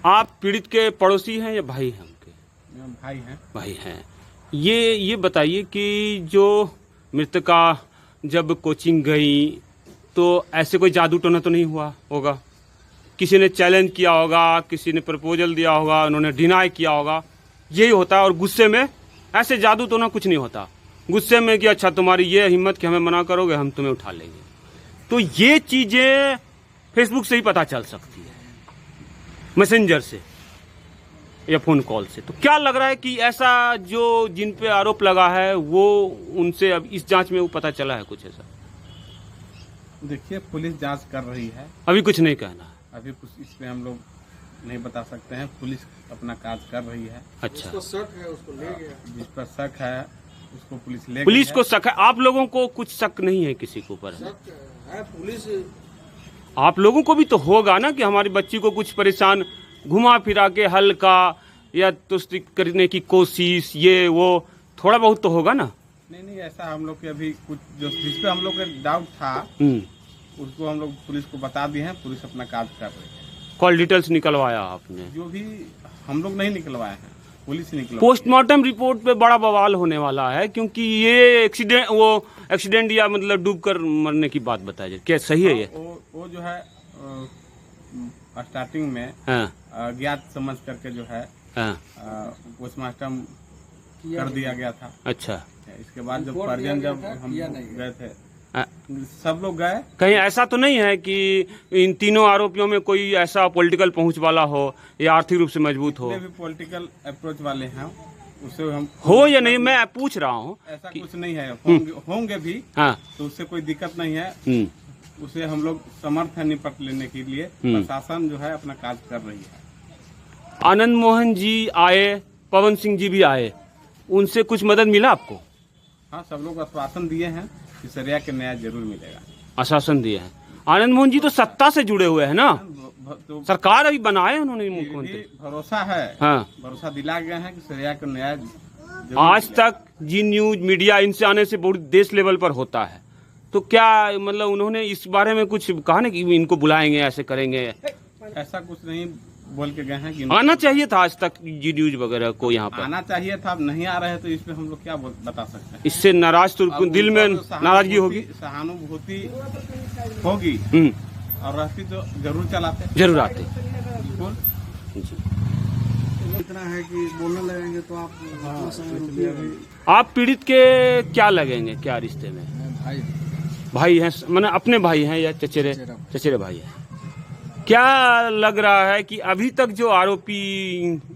आप पीड़ित के पड़ोसी हैं या भाई हैं उनके? भाई हैं। भाई हैं। ये बताइए कि जो मृतका जब कोचिंग गई तो ऐसे कोई जादू टोना तो नहीं हुआ होगा? किसी ने चैलेंज किया होगा, किसी ने प्रपोजल दिया होगा, उन्होंने डिनाई किया होगा, यही होता है। और गुस्से में ऐसे जादू टोना कुछ नहीं होता। गुस्से में कि अच्छा तुम्हारी ये हिम्मत कि हमें मना करोगे, हम तुम्हें उठा लेंगे। तो ये चीजें फेसबुक से ही पता चल सकती है, मैसेंजर से या फोन कॉल से। तो क्या लग रहा है कि ऐसा जो जिन पे आरोप लगा है वो उनसे अब इस जांच में वो पता चला है कुछ ऐसा? देखिए, पुलिस जांच कर रही है, अभी कुछ नहीं कहना है। अभी कुछ इस पे हम लोग नहीं बता सकते हैं। पुलिस अपना कार्य कर रही है। अच्छा, जिसको शक है उसको ले गया, जिस पर शक है उसको पुलिस ले पुलिस गई को शक है? आप लोगों को कुछ शक नहीं है किसी के ऊपर? शक है पुलिस। आप लोगों को भी तो होगा ना कि हमारी बच्ची को कुछ परेशान घुमा फिरा के हल्का या तुष्टि करने की कोशिश, ये वो थोड़ा बहुत तो होगा ना? नहीं, ऐसा हम लोग के अभी कुछ जो जिस पे हम लोग का डाउट था उसको हम लोग पुलिस को बता दिए हैं। पुलिस अपना कार्य कर रही है। कॉल डिटेल्स निकलवाया आपने? जो भी हम लोग नहीं निकलवाए हैं, पुलिस निकलवाई। पोस्टमार्टम रिपोर्ट पे बड़ा बवाल होने वाला है, क्योंकि ये एक्सीडेंट या मतलब डूब कर मरने की बात बताई जाए, क्या सही है ये? वो जो है स्टार्टिंग में अज्ञात समझ करके जो है पोस्टमार्टम कर दिया गया था। अच्छा, इसके बाद जब परिजन जब हम गए थे, सब लोग गए। कहीं ऐसा तो नहीं है कि इन तीनों आरोपियों में कोई ऐसा पॉलिटिकल पहुंच वाला हो या आर्थिक रूप से मजबूत हो? भी पॉलिटिकल अप्रोच वाले हैं, उससे हम हो या नहीं मैं पूछ रहा हूँ। ऐसा कुछ नहीं है, होंगे भी। हाँ, तो उससे कोई दिक्कत नहीं है। उसे हम लोग समर्थ है निपट लेने के लिए। प्रशासन जो है अपना कार्य कर रही है। आनंद मोहन जी आए, पवन सिंह जी भी आए, उनसे कुछ मदद मिला आपको? हाँ, सब लोग आश्वासन दिए हैं कि सरिया के न्याय जरूर मिलेगा। आश्वासन दिए हैं। आनंद मोहन जी तो सत्ता से जुड़े हुए हैं ना, तो सरकार अभी बनाए उन्होंने मुख्यमंत्री। भरोसा है, हाँ, भरोसा दिला गया है कि सरिया का न्याय आज तक जी न्यूज मीडिया इनसे आने से बहुत देश लेवल पर होता है। तो क्या मतलब उन्होंने इस बारे में कुछ कहा ना कि इनको बुलाएंगे, ऐसे करेंगे? ऐसा कुछ नहीं बोल के गए हैं कि आना चाहिए था आज तक जी न्यूज वगैरह को यहाँ पर आना चाहिए था। अब नहीं आ रहे तो इसमें हम लोग क्या बता सकते हैं? इससे नाराज तो दिल में नाराजगी होगी, सहानुभूति होगी। और रहती तो जरूर चलाते, जरूर आते। बिल्कुल। इतना है कि बोलने लगेंगे तो आप आप पीड़ित के क्या लगेंगे, क्या रिश्ते में? भाई हैं, माने अपने भाई हैं या चचेरे भाई हैं? क्या लग रहा है कि अभी तक जो आरोपी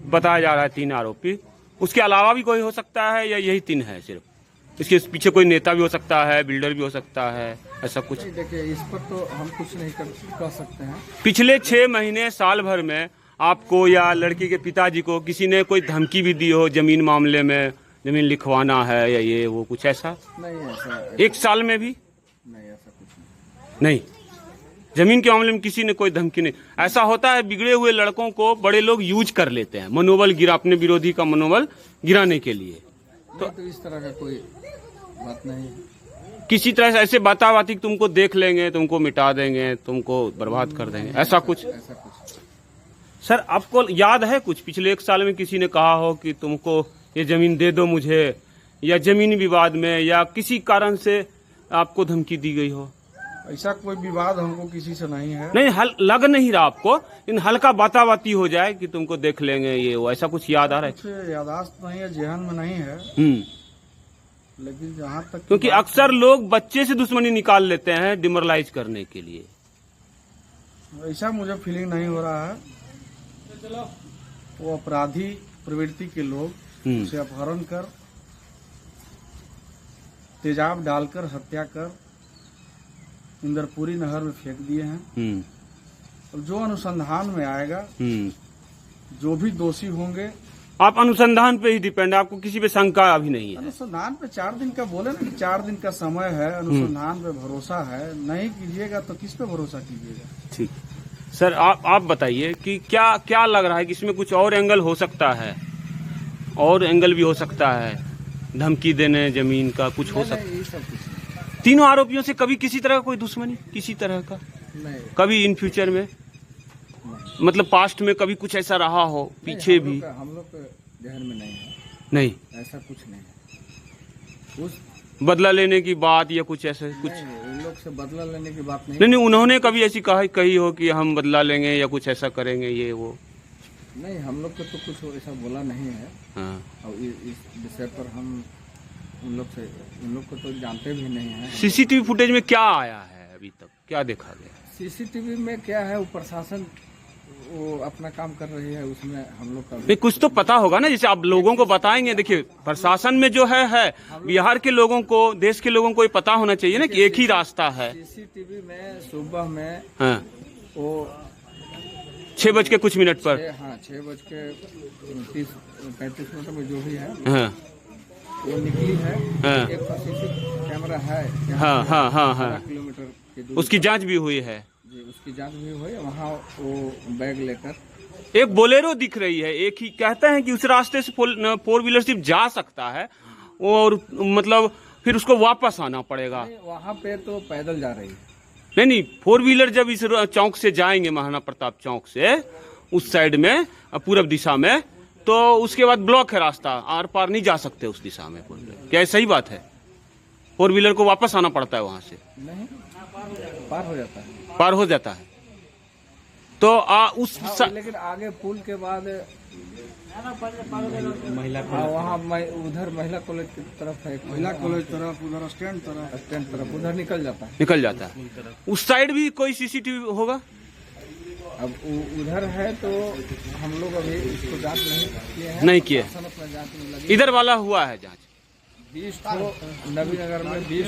बताया जा रहा है, 3 आरोपी, उसके अलावा भी कोई हो सकता है या यही 3 है सिर्फ? इसके पीछे कोई नेता भी हो सकता है, बिल्डर भी हो सकता है, ऐसा कुछ? देखिए, इस पर तो हम कुछ नहीं कर सकते हैं। पिछले 6 महीने साल भर में आपको या लड़की के पिताजी को किसी ने कोई धमकी भी दी हो जमीन मामले में, जमीन लिखवाना है या ये वो, कुछ ऐसा? नहीं, ऐसा 1 साल में भी नहीं, ऐसा कुछ नहीं। जमीन के मामले में किसी ने कोई धमकी नहीं? ऐसा होता है, बिगड़े हुए लड़कों को बड़े लोग यूज कर लेते हैं, मनोबल गिरा, अपने विरोधी का मनोबल गिराने के लिए। तो इस तरह का कोई बात नहीं। किसी तरह से ऐसे बाताबाती तुमको देख लेंगे, तुमको मिटा देंगे, तुमको बर्बाद कर देंगे, ऐसा कुछ? सर, आपको याद है कुछ पिछले 1 साल में किसी ने कहा हो कि तुमको ये जमीन दे दो मुझे, या जमीन विवाद में या किसी कारण से आपको धमकी दी गई हो? ऐसा कोई विवाद हमको किसी से नहीं है। नहीं, लग नहीं रहा आपको, इन हल्का बाताबाती हो जाए कि तुमको देख लेंगे, ये वो, ऐसा कुछ याद आ रहा है? कुछ यादाश्त नहीं है, जहन में नहीं है। लेकिन जहाँ तक, क्योंकि अक्सर लोग बच्चे से दुश्मनी निकाल लेते हैं डिमोरलाइज करने के लिए। ऐसा मुझे फीलिंग नहीं हो रहा है। वो अपराधी प्रवृत्ति के लोग उसे अपहरण कर, तेजाब डालकर हत्या कर इंद्रपुरी नहर में फेंक दिए हैं। और जो अनुसंधान में आएगा, जो भी दोषी होंगे। आप अनुसंधान पे ही डिपेंड, आपको किसी पे शंका अभी नहीं है? अनुसंधान पे 4 दिन का बोले ना कि 4 दिन का समय है, अनुसंधान पे भरोसा है। नहीं कीजिएगा तो किस पे भरोसा कीजिएगा? ठीक सर, आप बताइए कि क्या लग रहा है कि इसमें कुछ और एंगल हो सकता है, और एंगल भी हो सकता है, धमकी देने जमीन का कुछ हो सकता है? 3 आरोपियों से कभी किसी तरह का कोई दुश्मनी, किसी तरह का नहीं, कभी इन फ्यूचर में? मतलब पास्ट में कभी कुछ ऐसा रहा हो पीछे भी? हम लोग के ध्यान में नहीं है, नहीं, ऐसा कुछ नहीं है। उस बदला लेने की बात या कुछ ऐसा कुछ? नहीं, उन लोग से बदला लेने की बात नहीं। नहीं, उन्होंने कभी ऐसी कही हो कि हम बदला लेंगे या कुछ ऐसा करेंगे ये वो? नहीं, हम लोग को तो कुछ ऐसा बोला नहीं है। हाँ। और इस विषय पर हम उन लोग को तो जानते भी नहीं है। सीसीटीवी फुटेज में क्या आया है अभी तक, क्या देखा गया? सीसीटीवी में क्या है, वो प्रशासन वो अपना काम कर रही है, उसमें हम लोग का नहीं, कुछ तो पता होगा ना, जैसे आप लोगों को बताएंगे। देखिए, प्रशासन में जो है बिहार के लोगों को, देश के लोगों को ये पता होना चाहिए ना कि एक ही रास्ता है। सीसीटीवी में सुबह में हाँ, वो 6:00 पर। 6:35 में जो भी है हाँ वो निकली है। हाँ। एक सीसीटीवी कैमरा है हाँ हाँ हाँ हाँ, किलोमीटर की दूरी उसकी जांच भी हुई है। जी, उसकी जांच भी हुई। वहाँ वो बैग लेकर एक बोलेरो दिख रही है, एक ही कहते हैं कि उस रास्ते से 4 व्हीलर सिर्फ जा सकता है और मतलब फिर उसको वापस आना पड़ेगा। वहाँ पे तो पैदल जा रही है। नहीं, 4 व्हीलर जब इस चौक से जाएंगे, महाराणा प्रताप चौक से उस साइड में पूरब दिशा में, तो उसके बाद ब्लॉक है रास्ता, आर पार नहीं जा सकते उस दिशा में। क्या ये सही बात है? 4 व्हीलर को वापस आना पड़ता है वहां से? नहीं, पार हो जाता है। पार हो जाता है तो लेकिन आगे पुल के बाद वहाँ उधर महिला कॉलेज की तरफ है, महिला कॉलेज तरफ, उधर स्टैंड तरफ उधर निकल जाता है। उस साइड भी कोई सीसीटीवी होगा? अब उधर है तो हम लोग अभी इसको जांच नहीं किए। अपना जांच में लगे। इधर वाला हुआ है जांच 20 नबीनगर में 20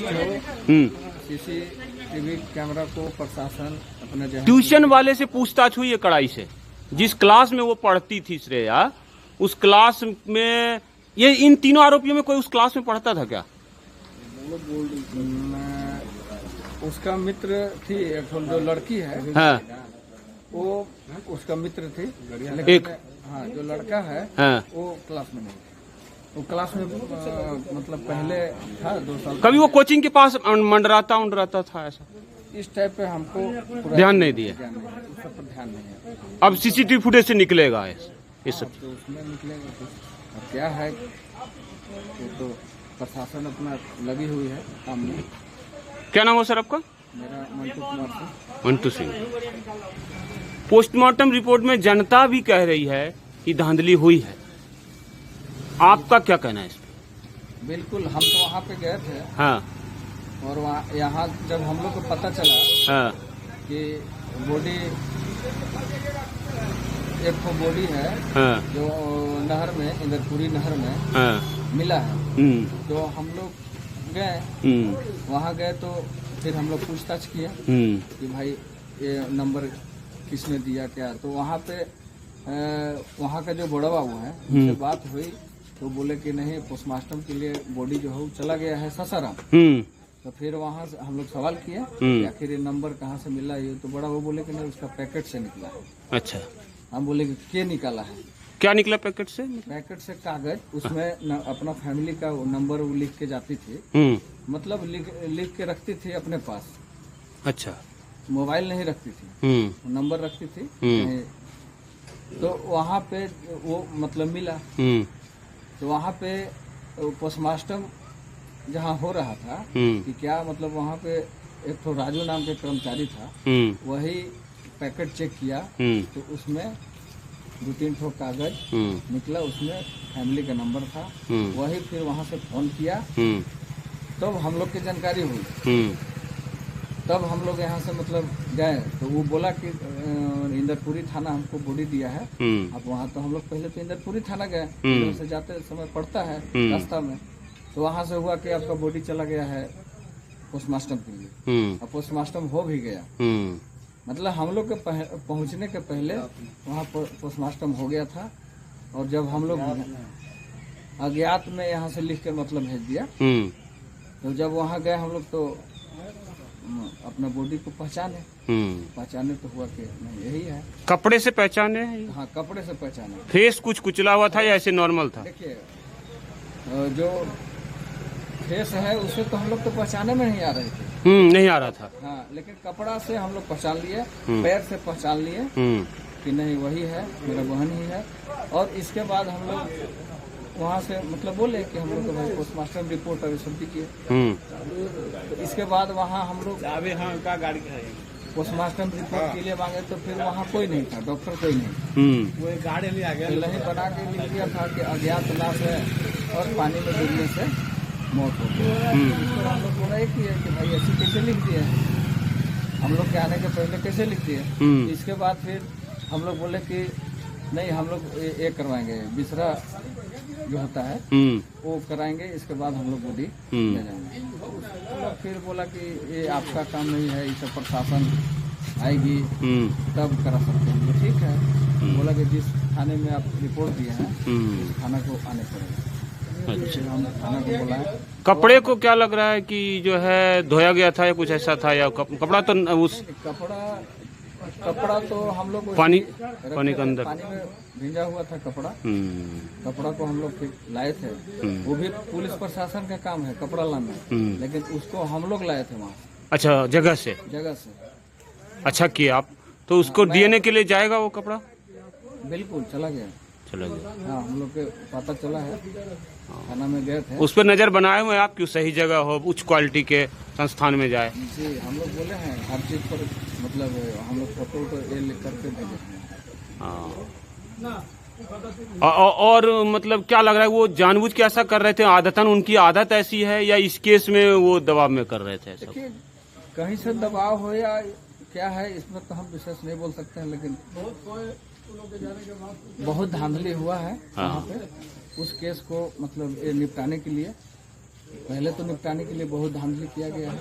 सीसीटीवी कैमरा को प्रशासन अपने ट्यूशन वाले से पूछताछ हुई है कड़ाई से। जिस क्लास में वो पढ़ती थी श्रेया, उस क्लास में ये इन तीनों आरोपियों में कोई उस क्लास में पढ़ता था क्या? उसका मित्र थी, एक जो लड़की है। हाँ। वो उसका मित्र थी, लेकिन एक हाँ, जो लड़का है हाँ। वो क्लास में नहीं। वो क्लास में मतलब पहले था 2 साल। कभी वो कोचिंग के पास मंडराता था ऐसा? इस टाइप पे हमको ध्यान नहीं दिया, उस पर ध्यान नहीं है। अब सीसीटीवी फुटेज से निकलेगा ये सब। तो उसमें निकलेगा कुछ। अब क्या है वो तो प्रशासन अपना लगी हुई है काम में। क्या नाम हो सर आपका? मेरा मंटू कुमार सिंह। मंटू सिंह। पोस्टमार्टम रिपोर्ट में जनता भी कह रही है कि धांधली हुई है, आपका क्या कहना है इस पर? बिल्कुल, हम तो वहाँ पे गए थे। हाँ। और वहाँ यहाँ जब हम लोग को पता चला हाँ। कि बॉडी एक तो बॉडी है। हाँ। जो नहर में, इंदरपुरी नहर में हाँ। मिला है। तो हम लोग गए, वहाँ गए तो फिर हम लोग पूछताछ किया कि भाई ये नंबर किसने दिया क्या। तो वहाँ पे वहाँ का जो बड़ा बाबू है उनसे बात हुई तो बोले कि नहीं, पोस्टमार्टम के लिए बॉडी जो है वो चला गया है सासाराम। तो फिर वहाँ से हम लोग सवाल किए कि आखिर ये नंबर कहाँ से मिला। ये तो बड़ा बाबू बोले कि नहीं, उसका पैकेट से निकला है। अच्छा। हम बोले कि क्या निकाला है? क्या निकला पैकेट से? पैकेट से कागज, उसमें अपना फैमिली का नंबर वो लिख के जाती थी। मतलब लिख के रखती थी अपने पास। अच्छा। मोबाइल नहीं रखती थी, नंबर रखती थी। तो वहाँ पे वो मतलब मिला। तो वहाँ पे पोस्टमार्टम जहाँ हो रहा था कि क्या मतलब वहाँ पे एक तो राजू नाम के कर्मचारी था, वही पैकेट चेक किया तो उसमें 2-3 ठो कागज निकला, उसमें फैमिली का नंबर था। वही फिर वहाँ से फोन किया तब हम लोग की जानकारी हुई। तब हम लोग यहाँ से मतलब गए तो वो बोला कि इंदरपुरी थाना हमको बॉडी दिया है। अब वहाँ तो हम लोग पहले तो इंदरपुरी थाना गए, उधर से जाते समय पड़ता है रास्ता में। तो वहाँ से हुआ कि आपका बॉडी चला गया है पोस्टमार्टम के लिए। अब पोस्टमार्टम हो भी गया, मतलब हम लोग के पहुँचने के पहले वहाँ पोस्टमार्टम हो गया था। और जब हम लोग अज्ञात में यहाँ से लिख के मतलब भेज दिया, तो जब वहाँ गए हम लोग तो अपना बॉडी को पहचाने तो हुआ कि नहीं यही है। कपड़े से पहचाने? हाँ, कपड़े से पहचाने। फेस कुछ कुचला हुआ था या ऐसे नॉर्मल था? देखिए, जो फेस है उसे तो हम लोग तो पहचाने में नहीं आ रहे थे। नहीं आ रहा था। हाँ, लेकिन कपड़ा से हम लोग पहचान लिए, पैर से पहचान लिए। कि नहीं वही है, मेरा बहन ही है। और इसके बाद हम लोग वहाँ से मतलब बोले कि हम लोग तो भाई पोस्टमास्टर रिपोर्ट अभी सब दीजिए। तो इसके बाद वहाँ हम लोग गाड़ी का पोस्टमास्टर रिपोर्ट के लिए मांगे तो फिर वहाँ कोई नहीं था, डॉक्टर कोई नहीं। वो एक गाड़ी ले आ गया, पहले ही बना के लिख दिया था कि अज्ञात लाश है और पानी में गिरने से मौत हो गई। तो हम लोग बोला कि भाई ऐसी कैसे लिख दिए, हम लोग के आने के पहले कैसे लिख दिए। इसके बाद फिर हम लोग बोले कि नहीं हम लोग ये करवाएंगे, बिसरा जो होता है वो कराएंगे, इसके बाद हम लोग बॉडी ले जाएंगे। तो फिर बोला कि ये आपका काम नहीं है, इसे प्रशासन आएगी तब करा सकते हैं। तो ठीक है, बोला कि जिस थाने में आप रिपोर्ट दिए हैं उस थाना को आने पड़ेगा। अच्छा। हम थाना को बुलाए। कपड़े को क्या लग रहा है कि जो है धोया गया था या कुछ ऐसा था, या कपड़ा तो उस कपड़ा तो हम लोग पानी के के अंदर पानी में भिंजा हुआ था कपड़ा। कपड़ा को हम लोग फिर लाए थे, वो भी पुलिस प्रशासन का काम है कपड़ा लाना, लेकिन उसको हम लोग लाए थे वहाँ। अच्छा, जगह से अच्छा किया आप। तो उसको डीएनए के लिए जाएगा वो कपड़ा? बिल्कुल चला गया। हाँ, हम लोग के पता चला है, थाना में गए थे। उस पर नजर बनाए हुए आप कि सही जगह हो, उच्च क्वालिटी के संस्थान में जाए। जी, हम लोग बोले हैं हर चीज पर, मतलब हम लोग फोटो ये लिख करके भेजे हैं। और मतलब क्या लग रहा है, वो जानबूझ के ऐसा कर रहे थे, आदतन उनकी आदत ऐसी है, या इस केस में वो दबाव में कर रहे थे ऐसा? देखिए, कहीं से दबाव हो या क्या है इसमें तो हम विशेष नहीं बोल सकते हैं, लेकिन बहुत धांधली हुआ है वहाँ पे। उस केस को मतलब ये निपटाने के लिए, पहले तो निपटाने के लिए बहुत धांधली किया गया है।